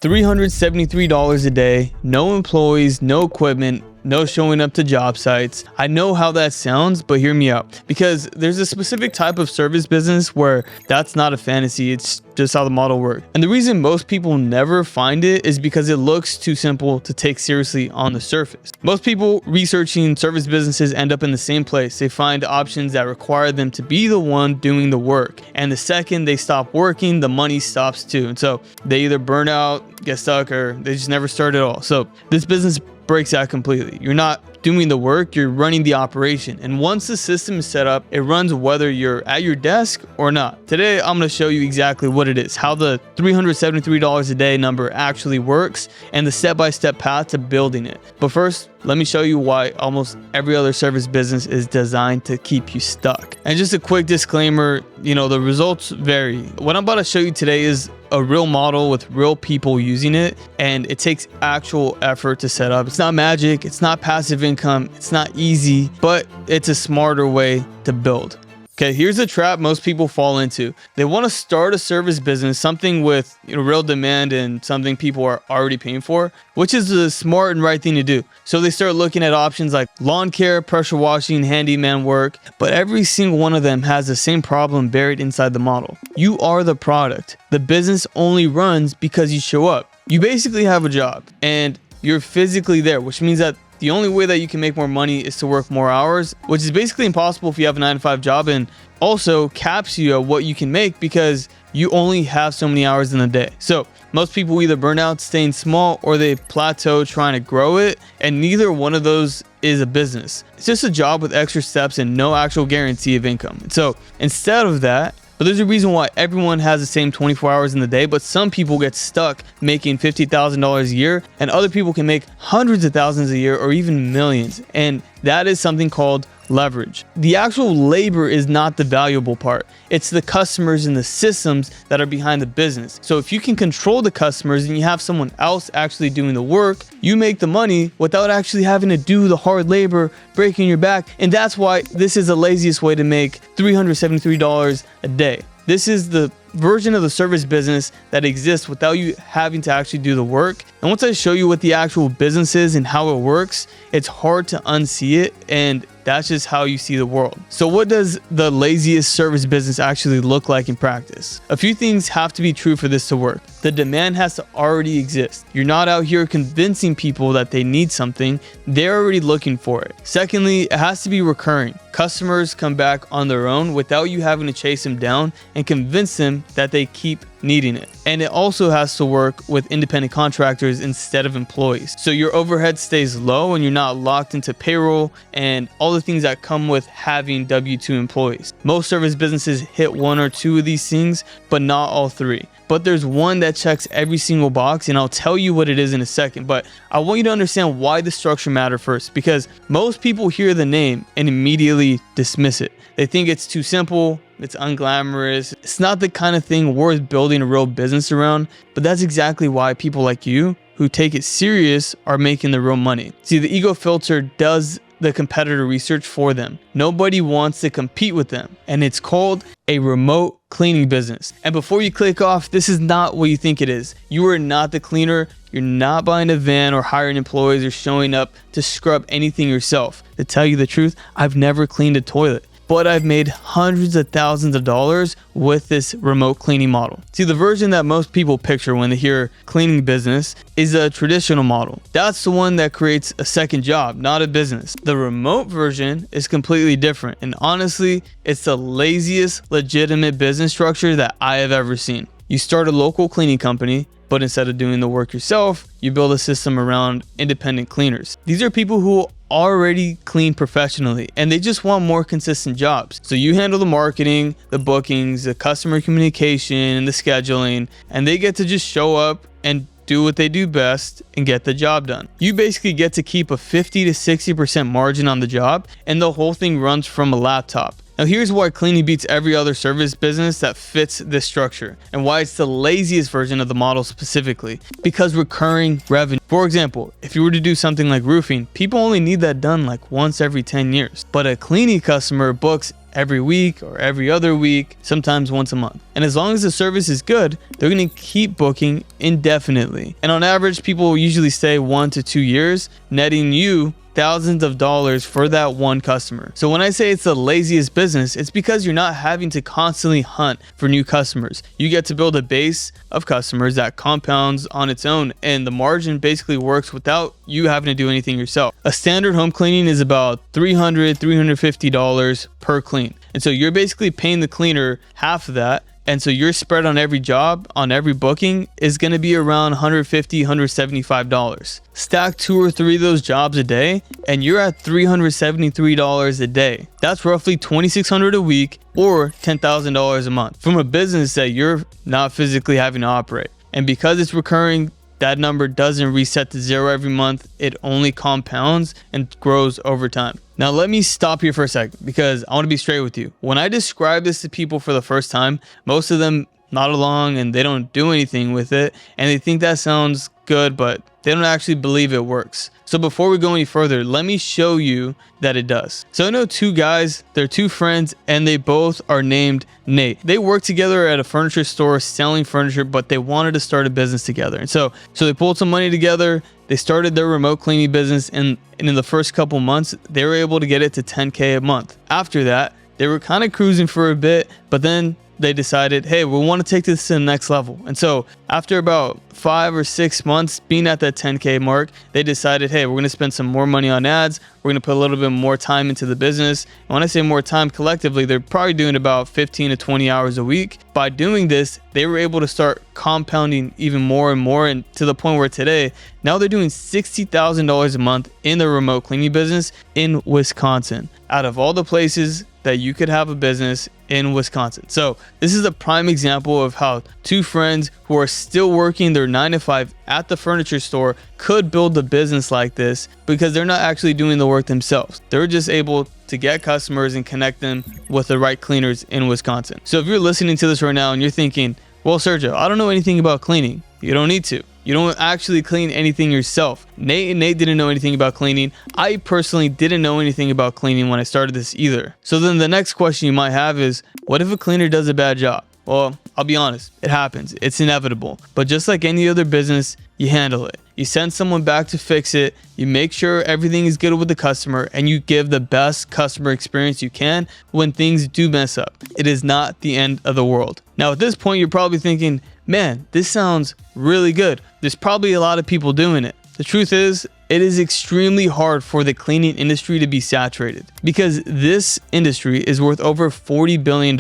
$373 a day, no employees, no equipment, no showing up to job sites. I know how that sounds, but hear me out, because there's a specific type of service business where that's not a fantasy. It's just how the model works. And the reason most people never find it is because it looks too simple to take seriously on the surface. Most people researching service businesses end up in the same place. They find options that require them to be the one doing the work. And the second they stop working, the money stops too. And so they either burn out, get stuck, or they just never start at all. So this business breaks out completely. You're not doing the work, you're running the operation. And once the system is set up, it runs whether you're at your desk or not. Today, I'm going to show you exactly what it is, how the $373 a day number actually works, and the step-by-step path to building it. But first, let me show you why almost every other service business is designed to keep you stuck. And just a quick disclaimer, the results vary. What I'm about to show you today is a real model with real people using it, and it takes actual effort to set up. It's not magic, it's not passive income, it's not easy, but it's a smarter way to build. Okay, here's a trap most people fall into. They want to start a service business, something with real demand and something people are already paying for, which is the smart and right thing to do. So they start looking at options like lawn care, pressure washing, handyman work, but every single one of them has the same problem buried inside the model. You are the product. The business only runs because you show up. You basically have a job and you're physically there, which means that the only way that you can make more money is to work more hours, which is basically impossible if you have a 9-to-5 job, and also caps you at what you can make because you only have so many hours in the day. So most people either burn out staying small or they plateau trying to grow it, and neither one of those is a business. It's just a job with extra steps and no actual guarantee of income. So instead of that, but there's a reason why everyone has the same 24 hours in the day, but some people get stuck making $50,000 a year, and other people can make hundreds of thousands a year or even millions. And that is something called leverage. The actual labor is not the valuable part. It's the customers and the systems that are behind the business. So if you can control the customers and you have someone else actually doing the work, you make the money without actually having to do the hard labor, breaking your back. And that's why this is the laziest way to make $373 a day. This is the version of the service business that exists without you having to actually do the work. And once I show you what the actual business is and how it works, it's hard to unsee it, and that's just how you see the world. So what does the laziest service business actually look like in practice? A few things have to be true for this to work. The demand has to already exist. You're not out here convincing people that they need something. They're already looking for it. Secondly, it has to be recurring. Customers come back on their own without you having to chase them down and convince them that they keep needing it. And it also has to work with independent contractors instead of employees. So your overhead stays low and you're not locked into payroll and all the things that come with having W-2 employees. Most service businesses hit one or two of these things, but not all three. But there's one that checks every single box, and I'll tell you what it is in a second. But I want you to understand why the structure matters first, because most people hear the name and immediately dismiss it. They think it's too simple, it's unglamorous, it's not the kind of thing worth building a real business around. But that's exactly why people like you who take it serious are making the real money. See, the ego filter does the competitor research for them. Nobody wants to compete with them, and it's called a remote cleaning business. And before you click off, this is not what you think it is. You are not the cleaner. You're not buying a van or hiring employees or showing up to scrub anything yourself. To tell you the truth, I've never cleaned a toilet, but I've made hundreds of thousands of dollars with this remote cleaning model. See, the version that most people picture when they hear cleaning business is a traditional model. That's the one that creates a second job, not a business. The remote version is completely different. And honestly, it's the laziest legitimate business structure that I have ever seen. You start a local cleaning company, but instead of doing the work yourself, you build a system around independent cleaners. These are people who already clean professionally and they just want more consistent jobs. So you handle the marketing, the bookings, the customer communication, and the scheduling, and they get to just show up and do what they do best and get the job done. You basically get to keep a 50 to 60% margin on the job, and the whole thing runs from a laptop. Now here's why cleaning beats every other service business that fits this structure, and why it's the laziest version of the model specifically. Because recurring revenue. For example, if you were to do something like roofing, people only need that done like once every 10 years. But a cleaning customer books every week or every other week, sometimes once a month. And as long as the service is good, they're going to keep booking indefinitely. And on average, people usually stay 1 to 2 years, netting you thousands of dollars for that one customer. So when I say it's the laziest business, it's because you're not having to constantly hunt for new customers. You get to build a base of customers that compounds on its own, and the margin basically works without you having to do anything yourself. A standard home cleaning is about $350 per clean. And so you're basically paying the cleaner half of that. And so your spread on every job, on every booking, is going to be around $150, $175. Stack 2 or 3 of those jobs a day, and you're at $373 a day. That's roughly $2,600 a week or $10,000 a month from a business that you're not physically having to operate. And because it's recurring, that number doesn't reset to zero every month. It only compounds and grows over time. Now, let me stop here for a second because I want to be straight with you. When I describe this to people for the first time, most of them nod along and they don't do anything with it. And they think that sounds good, but they don't actually believe it works. So before we go any further, let me show you that it does. So I know 2 guys, they're 2 friends, and they both are named Nate. They work together at a furniture store selling furniture, but they wanted to start a business together. And so they pulled some money together. They started their remote cleaning business, and in the first couple months, they were able to get it to $10K a month. After that, they were kind of cruising for a bit, but then they decided, hey, we want to take this to the next level. And so after about 5 or 6 months being at that 10K mark, they decided, hey, we're going to spend some more money on ads. We're going to put a little bit more time into the business. And when I say more time collectively, they're probably doing about 15 to 20 hours a week. By doing this, they were able to start compounding even more and more, and to the point where today, now they're doing $60,000 a month in the remote cleaning business in Wisconsin. Out of all the places that you could have a business in Wisconsin. So this is a prime example of how 2 friends who are still working their 9 to 5 at the furniture store could build a business like this because they're not actually doing the work themselves. They're just able to get customers and connect them with the right cleaners in Wisconsin. So if you're listening to this right now and you're thinking, well, Sergio, I don't know anything about cleaning. You don't need to. You don't actually clean anything yourself. Nate didn't know anything about cleaning. I personally didn't know anything about cleaning when I started this either. So then the next question you might have is, what if a cleaner does a bad job? Well, I'll be honest, it happens. It's inevitable. But just like any other business, you handle it. You send someone back to fix it. You make sure everything is good with the customer, and you give the best customer experience you can when things do mess up. It is not the end of the world. Now, at this point, you're probably thinking, man, this sounds really good. There's probably a lot of people doing it. The truth is, it is extremely hard for the cleaning industry to be saturated because this industry is worth over $40 billion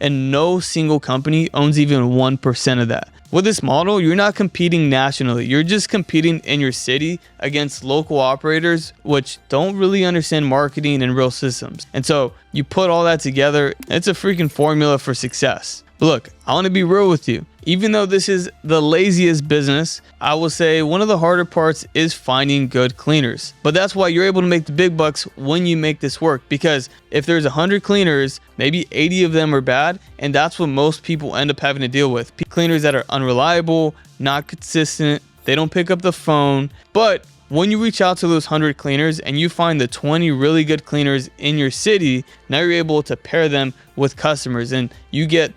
and no single company owns even 1% of that. With this model, you're not competing nationally. You're just competing in your city against local operators, which don't really understand marketing and real systems. And so you put all that together, it's a freaking formula for success. But look, I want to be real with you. Even though this is the laziest business, I will say one of the harder parts is finding good cleaners. But that's why you're able to make the big bucks when you make this work. Because if there's 100 cleaners, maybe 80 of them are bad. And that's what most people end up having to deal with. Cleaners that are unreliable, not consistent, they don't pick up the phone. But when you reach out to those 100 cleaners and you find the 20 really good cleaners in your city, now you're able to pair them with customers, and you get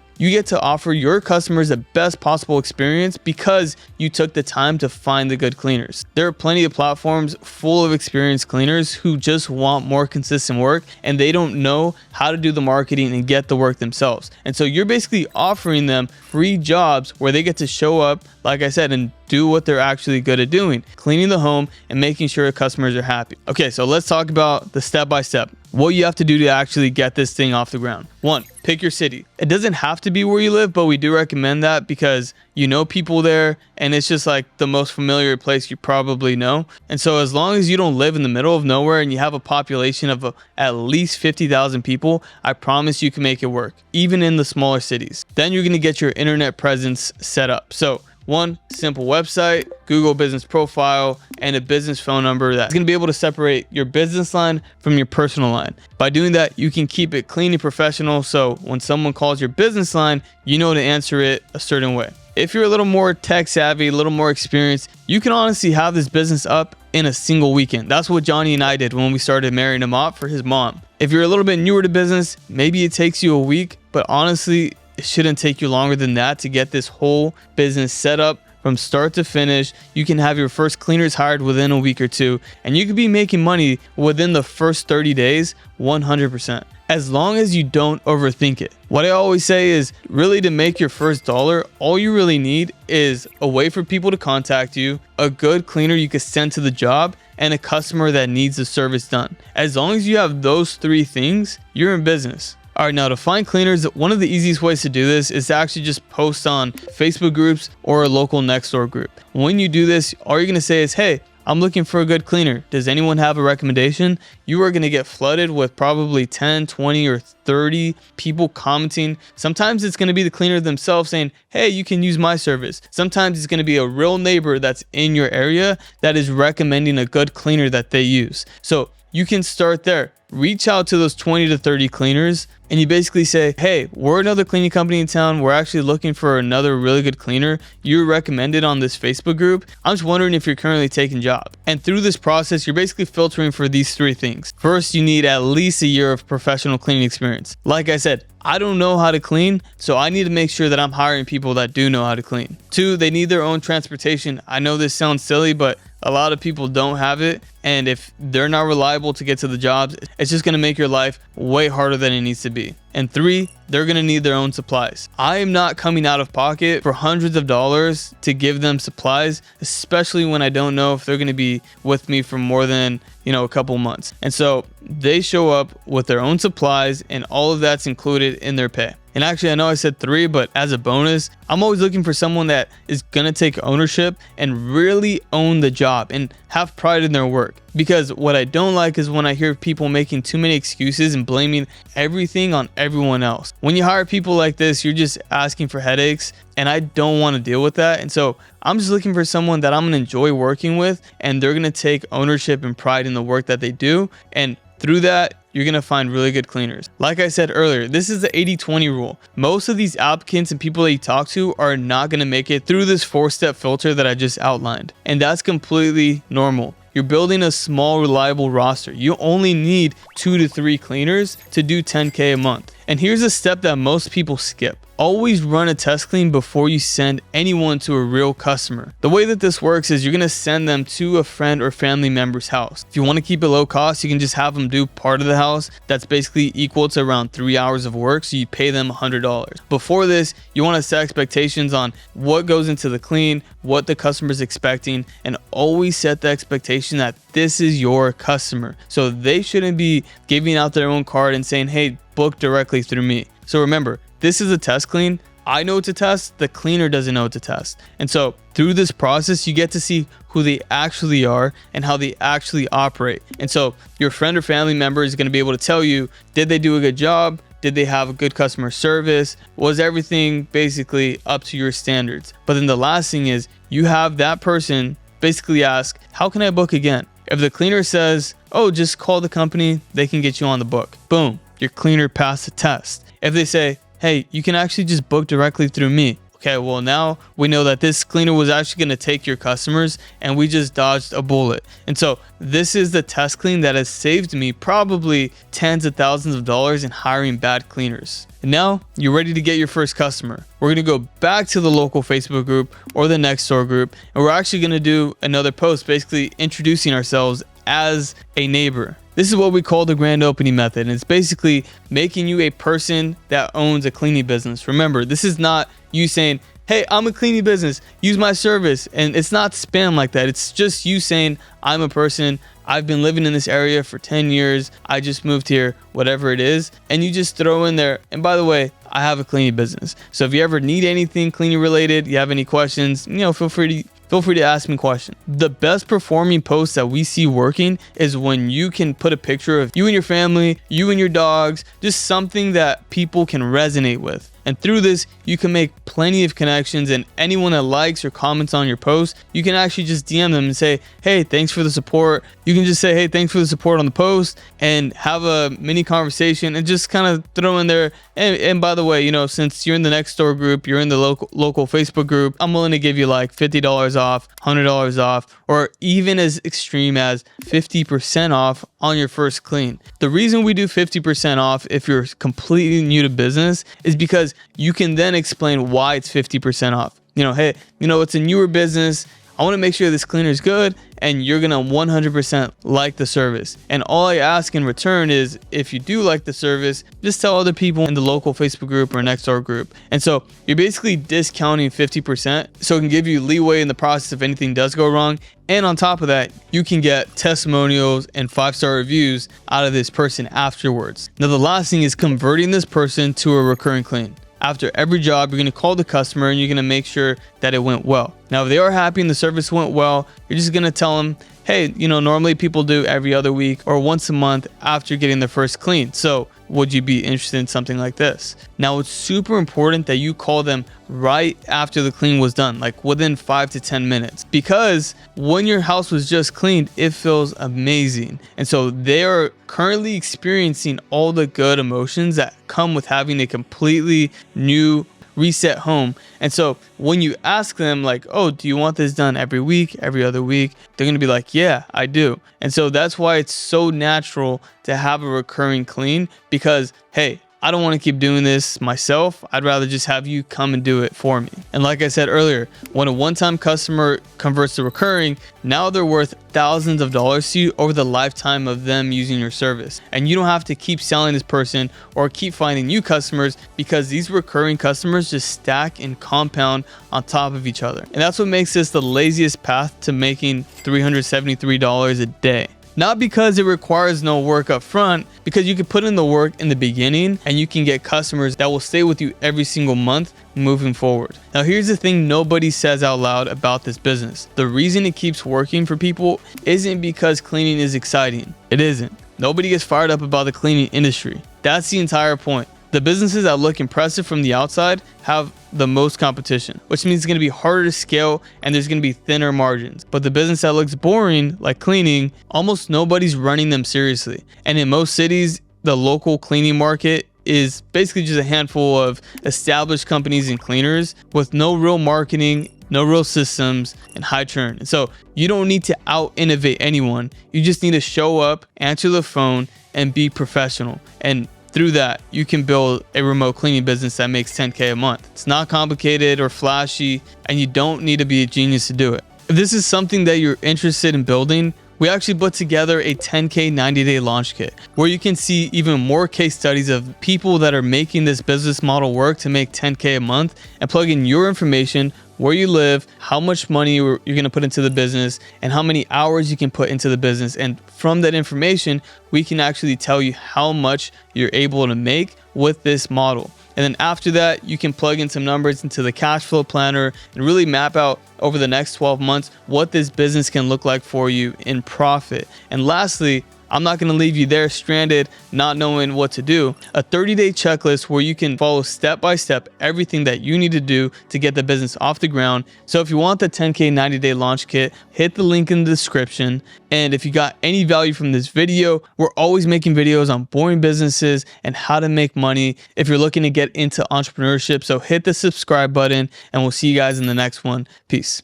to offer your customers the best possible experience because you took the time to find the good cleaners. There are plenty of platforms full of experienced cleaners who just want more consistent work and they don't know how to do the marketing and get the work themselves. And so you're basically offering them free jobs where they get to show up, like I said, and do what they're actually good at doing, cleaning the home and making sure customers are happy. Okay, so let's talk about the step-by-step. What you have to do to actually get this thing off the ground. 1, pick your city. It doesn't have to be where you live, but we do recommend that because you know people there and it's just like the most familiar place you probably know. And so as long as you don't live in the middle of nowhere and you have a population of at least 50,000 people, I promise you can make it work, even in the smaller cities. Then you're gonna get your internet presence set up. So 1 simple website, Google business profile, and a business phone number that's going to be able to separate your business line from your personal line. By doing that, you can keep it clean and professional, so when someone calls your business line, you know to answer it a certain way. If you're a little more tech savvy, a little more experienced, you can honestly have this business up in a single weekend. That's what Johnny and I did when we started marrying him off for his mom. If you're a little bit newer to business, maybe it takes you a week, but honestly, it shouldn't take you longer than that to get this whole business set up from start to finish. You can have your first cleaners hired within a week or two, and you could be making money within the first 30 days, 100%. As long as you don't overthink it. What I always say is, really, to make your first dollar, all you really need is a way for people to contact you, a good cleaner you can send to the job, and a customer that needs the service done. As long as you have those three things, you're in business. All right, now to find cleaners, one of the easiest ways to do this is to actually just post on Facebook groups or a local next door group. When you do this, all you're gonna say is, hey, I'm looking for a good cleaner. Does anyone have a recommendation? You are gonna get flooded with probably 10, 20, or 30 people commenting. Sometimes it's gonna be the cleaner themselves saying, hey, you can use my service. Sometimes it's gonna be a real neighbor that's in your area that is recommending a good cleaner that they use. So you can start there. Reach out to those 20 to 30 cleaners and you basically say, hey, we're another cleaning company in town. We're actually looking for another really good cleaner. You're recommended on this Facebook group. I'm just wondering if you're currently taking job. And through this process, you're basically filtering for these three things. First, you need at least a year of professional cleaning experience. Like I said, I don't know how to clean, so I need to make sure that I'm hiring people that do know how to clean. Two, they need their own transportation. I know this sounds silly, but a lot of people don't have it. And if they're not reliable to get to the jobs, it's just gonna make your life way harder than it needs to be. And three, they're gonna need their own supplies. I am not coming out of pocket for hundreds of dollars to give them supplies, especially when I don't know if they're gonna be with me for more than, a couple months. And so they show up with their own supplies and all of that's included in their pay. And actually, I know I said three, but as a bonus, I'm always looking for someone that is gonna take ownership and really own the job and have pride in their work. Because what I don't like is when I hear people making too many excuses and blaming everything on everyone else. When you hire people like this, you're just asking for headaches, and I don't want to deal with that. And so I'm just looking for someone that I'm gonna enjoy working with, and they're gonna take ownership and pride in the work that they do. And through that, you're gonna find really good cleaners. Like I said earlier, this is the 80-20 rule. Most of these applicants and people that you talk to are not gonna make it through this 4-step filter that I just outlined. And that's completely normal. You're building a small, reliable roster. You only need 2 to 3 cleaners to do 10K a month. And here's a step that most people skip. Always run a test clean before you send anyone to a real customer. The way that this works is you're gonna send them to a friend or family member's house. If you wanna keep it low cost, you can just have them do part of the house. That's basically equal to around 3 hours of work, so you pay them $100. Before this, you wanna set expectations on what goes into the clean, what the customer's expecting, and always set the expectation that this is your customer. So they shouldn't be giving out their own card and saying, hey, book directly through me. So remember, this is a test clean. I know what to test, the cleaner doesn't know what to test. And so through this process, you get to see who they actually are and how they actually operate. And so your friend or family member is going to be able to tell you, did they do a good job? Did they have a good customer service? Was everything basically up to your standards? But then the last thing is you have that person basically ask, how can I book again? If the cleaner says, oh, just call the company, they can get you on the book. Boom, your cleaner passed the test. If they say, hey, you can actually just book directly through me. Okay, well now we know that this cleaner was actually going to take your customers and we just dodged a bullet. And so this is the test clean that has saved me probably tens of thousands of dollars in hiring bad cleaners. And now you're ready to get your first customer. We're going to go back to the local Facebook group or the next door group, and we're actually going to do another post basically introducing ourselves as a neighbor. This is what we call the grand opening method, and it's basically making you a person that owns a cleaning business. Remember, this is not you saying, hey, I'm a cleaning business, use my service. And it's not spam like that. It's just you saying, I'm a person, I've been living in this area for 10 years, I just moved here, whatever it is. And you just throw in there, and by the way, I have a cleaning business. So if you ever need anything cleaning related, you have any questions, feel free to ask me questions. The best performing posts that we see working is when you can put a picture of you and your family, you and your dogs, just something that people can resonate with. And through this, you can make plenty of connections, and anyone that likes or comments on your post, you can actually just DM them and say, hey, thanks for the support. You can just say, hey, thanks for the support on the post, and have a mini conversation and just kind of throw in there. And by the way, you know, since you're in the next door group, you're in the local Facebook group, I'm willing to give you like $50 off, $100 off, or even as extreme as 50% off on your first clean. The reason we do 50% off if you're completely new to business is because you can then explain why it's 50% off. You know, hey, you know, it's a newer business. I want to make sure this cleaner is good, and you're going to 100% like the service. And all I ask in return is, if you do like the service, just tell other people in the local Facebook group or next door group. And so you're basically discounting 50%, so it can give you leeway in the process if anything does go wrong. And on top of that, you can get testimonials and 5-star reviews out of this person afterwards. Now, the last thing is converting this person to a recurring clean. After every job, you're going to call the customer and you're going to make sure that it went well. Now, if they are happy and the service went well, you're just going to tell them, hey, you know, normally people do every other week or once a month after getting their first clean. So would you be interested in something like this? Now, it's super important that you call them right after the clean was done, like within 5 to 10 minutes, because when your house was just cleaned, it feels amazing. And so they are currently experiencing all the good emotions that come with having a completely new reset home. And so when you ask them like, oh, do you want this done every week, every other week? They're going to be like, yeah, I do. And so that's why it's so natural to have a recurring clean, because, hey, I don't want to keep doing this myself. I'd rather just have you come and do it for me. And like I said earlier, when a one-time customer converts to recurring, now they're worth thousands of dollars to you over the lifetime of them using your service. And you don't have to keep selling this person or keep finding new customers, because these recurring customers just stack and compound on top of each other. And that's what makes this the laziest path to making $373 a day. Not because it requires no work up front, because you can put in the work in the beginning and you can get customers that will stay with you every single month moving forward. Now, here's the thing nobody says out loud about this business. The reason it keeps working for people isn't because cleaning is exciting. It isn't. Nobody gets fired up about the cleaning industry. That's the entire point. The businesses that look impressive from the outside have the most competition, which means it's going to be harder to scale and there's going to be thinner margins. But the business that looks boring, like cleaning, almost nobody's running them seriously. And in most cities, the local cleaning market is basically just a handful of established companies and cleaners with no real marketing, no real systems, and high churn. And so you don't need to out innovate anyone. You just need to show up, answer the phone, and be professional. And through that, you can build a remote cleaning business that makes $10K a month. It's not complicated or flashy, and you don't need to be a genius to do it. If this is something that you're interested in building, we actually put together a 10K 90-day launch kit where you can see even more case studies of people that are making this business model work to make 10K a month, and plug in your information, where you live, how much money you're going to put into the business, and how many hours you can put into the business. And from that information, we can actually tell you how much you're able to make with this model. And then after that, you can plug in some numbers into the cash flow planner and really map out over the next 12 months what this business can look like for you in profit. And lastly, I'm not going to leave you there stranded, not knowing what to do. A 30-day checklist where you can follow step by step everything that you need to do to get the business off the ground. So if you want the 10K 90-day launch kit, hit the link in the description. And if you got any value from this video, we're always making videos on boring businesses and how to make money if you're looking to get into entrepreneurship. So hit the subscribe button, and we'll see you guys in the next one. Peace.